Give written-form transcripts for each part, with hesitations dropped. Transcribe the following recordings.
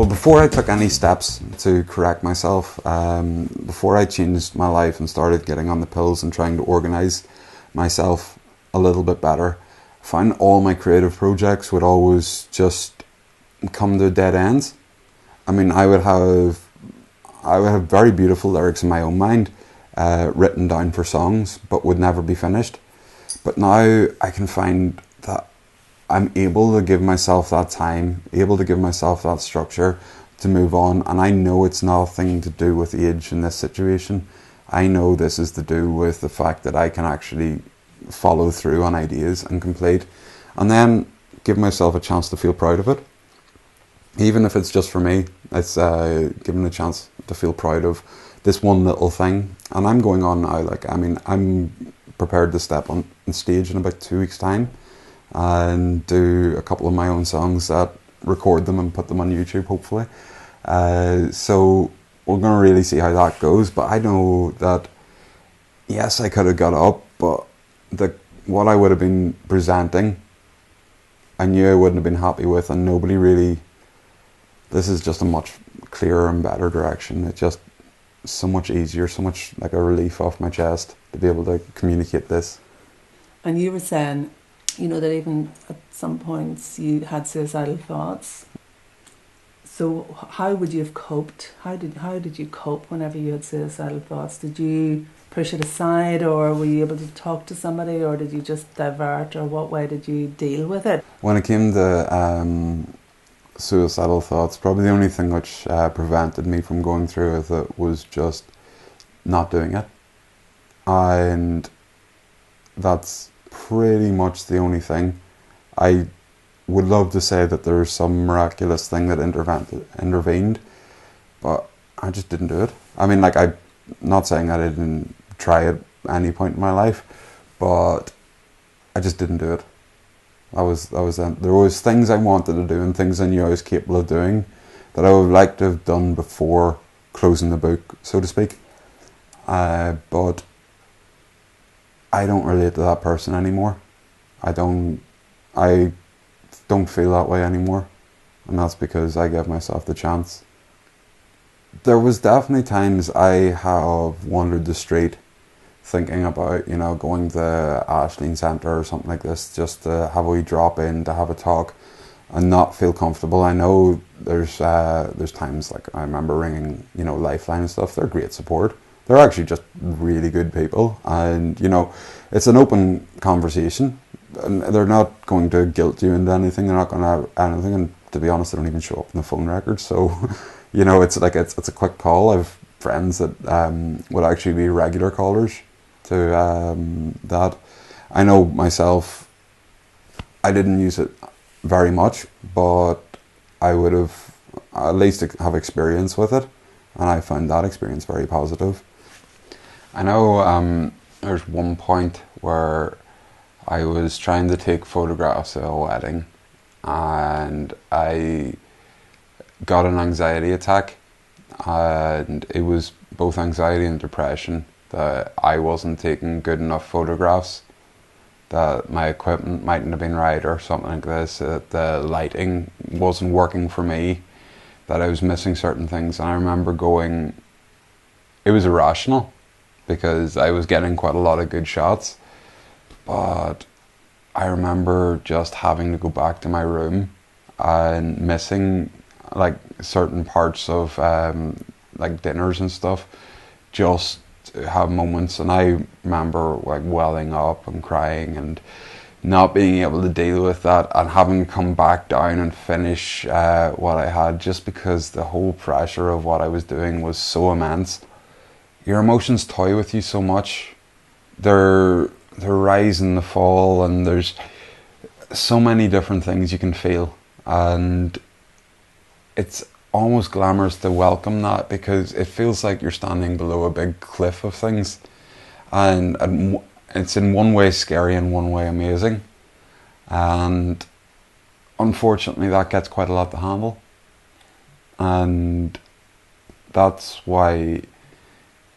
Well, before I took any steps to correct myself, before I changed my life and started getting on the pills and trying to organise myself a little bit better, I found all my creative projects would always just come to dead ends. I mean, I would have very beautiful lyrics in my own mind, written down for songs, but would never be finished. But now I can find that I'm able to give myself that time, able to give myself that structure to move on. And I know it's nothing to do with age in this situation. I know this is to do with the fact that I can actually follow through on ideas and complete. And then give myself a chance to feel proud of it. Even if it's just for me, it's giving a chance to feel proud of this one little thing. And I'm going on now, I'm prepared to step on stage in about 2 weeks' time and do a couple of my own songs, record them and put them on YouTube, hopefully. So we're going to really see how that goes. But I know that, yes, I could have got up, but what I would have been presenting, I knew I wouldn't have been happy with, and nobody really... This is just a much clearer and better direction. It's just so much easier, so much like a relief off my chest to be able to communicate this. And you were saying, that even at some points you had suicidal thoughts. So how would you have coped? How did you cope whenever you had suicidal thoughts? Did you push it aside, or were you able to talk to somebody, or did you just divert, or what way did you deal with it? When it came to suicidal thoughts, probably the only thing which prevented me from going through with it was just not doing it. And that's pretty much the only thing. I would love to say that there's some miraculous thing that intervened, but I just didn't do it. I mean, I'm not saying I didn't try it at any point in my life, but I just didn't do it. There was things I wanted to do and things I knew I was capable of doing that I would like to have done before closing the book, so to speak. But I don't relate to that person anymore. I don't feel that way anymore, and that's because I gave myself the chance. There was definitely times I have wandered the street thinking about, going to Ashleen Centre or something like this, just to have a wee drop in, to have a talk and not feel comfortable. I know there's times, I remember ringing, Lifeline and stuff. They're great support. They're actually just really good people, and, it's an open conversation, and they're not going to guilt you into anything. They're not going to have anything, and to be honest, they don't even show up in the phone records. So, it's a quick call. I have friends that would actually be regular callers to that. I know myself, I didn't use it very much, but I would have at least have experience with it, and I found that experience very positive. I know there's one point where I was trying to take photographs of a wedding, and I got an anxiety attack, and it was both anxiety and depression, that I wasn't taking good enough photographs, that my equipment mightn't have been right or something like this, that the lighting wasn't working for me, that I was missing certain things. And I remember it was irrational because I was getting quite a lot of good shots, but I remember just having to go back to my room and missing certain parts of dinners and stuff, just to have moments. And I remember welling up and crying and not being able to deal with that, and having to come back down and finish what I had, just because the whole pressure of what I was doing was so immense. Your emotions toy with you so much. They're rise and the fall, and there's so many different things you can feel, and it's almost glamorous to welcome that, because it feels like you're standing below a big cliff of things, and it's in one way scary and one way amazing, and unfortunately that gets quite a lot to handle. And that's why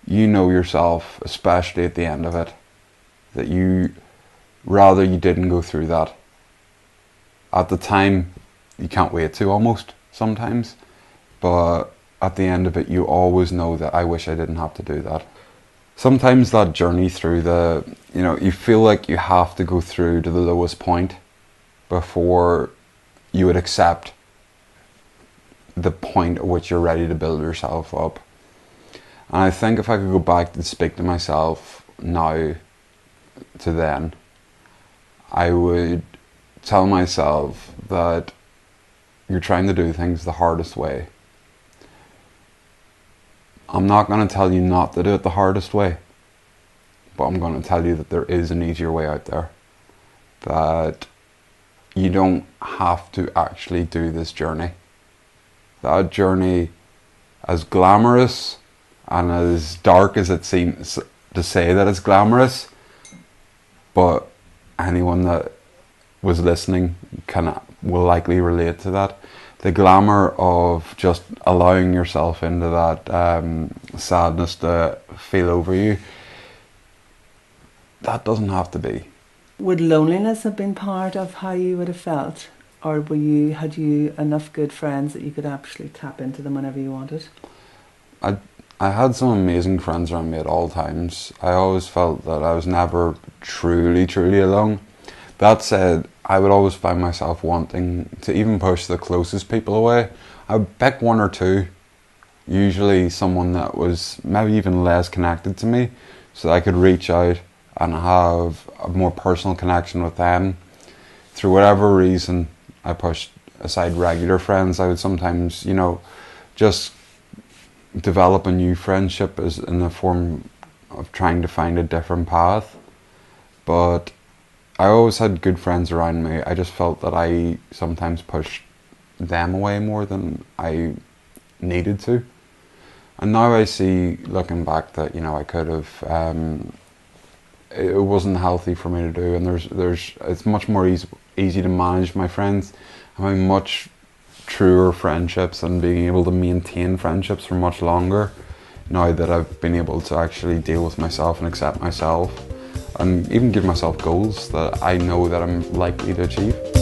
yourself, especially at the end of it, that you didn't go through that. At the time, you can't wait to, almost, sometimes. but at the end of it, you always know that I wish I didn't have to do that. Sometimes that journey through you feel like you have to go through to the lowest point before you would accept the point at which you're ready to build yourself up. And I think if I could go back and speak to myself now to then, I would tell myself that you're trying to do things the hardest way. I'm not going to tell you not to do it the hardest way, but I'm going to tell you that there is an easier way out there. That you don't have to actually do this journey. That journey, as glamorous and as dark as it seems to say that it's glamorous, but anyone that was listening will likely relate to that. The glamour of just allowing yourself into that sadness to feel over you, that doesn't have to be. Would loneliness have been part of how you would have felt? Or had you enough good friends that you could actually tap into them whenever you wanted? I had some amazing friends around me at all times. I always felt that I was never truly alone. That said, I would always find myself wanting to even push the closest people away. I would pick one or two, usually someone that was maybe even less connected to me, so that I could reach out and have a more personal connection with them. Through whatever reason, I pushed aside regular friends. I would sometimes, just develop a new friendship as in the form of trying to find a different path. But I always had good friends around me. I just felt that I sometimes pushed them away more than I needed to. And now I see, looking back, that I could have. It wasn't healthy for me to do, and it's much more easy to manage my friends, having much truer friendships and being able to maintain friendships for much longer now that I've been able to actually deal with myself and accept myself, and even give myself goals that I know that I'm likely to achieve.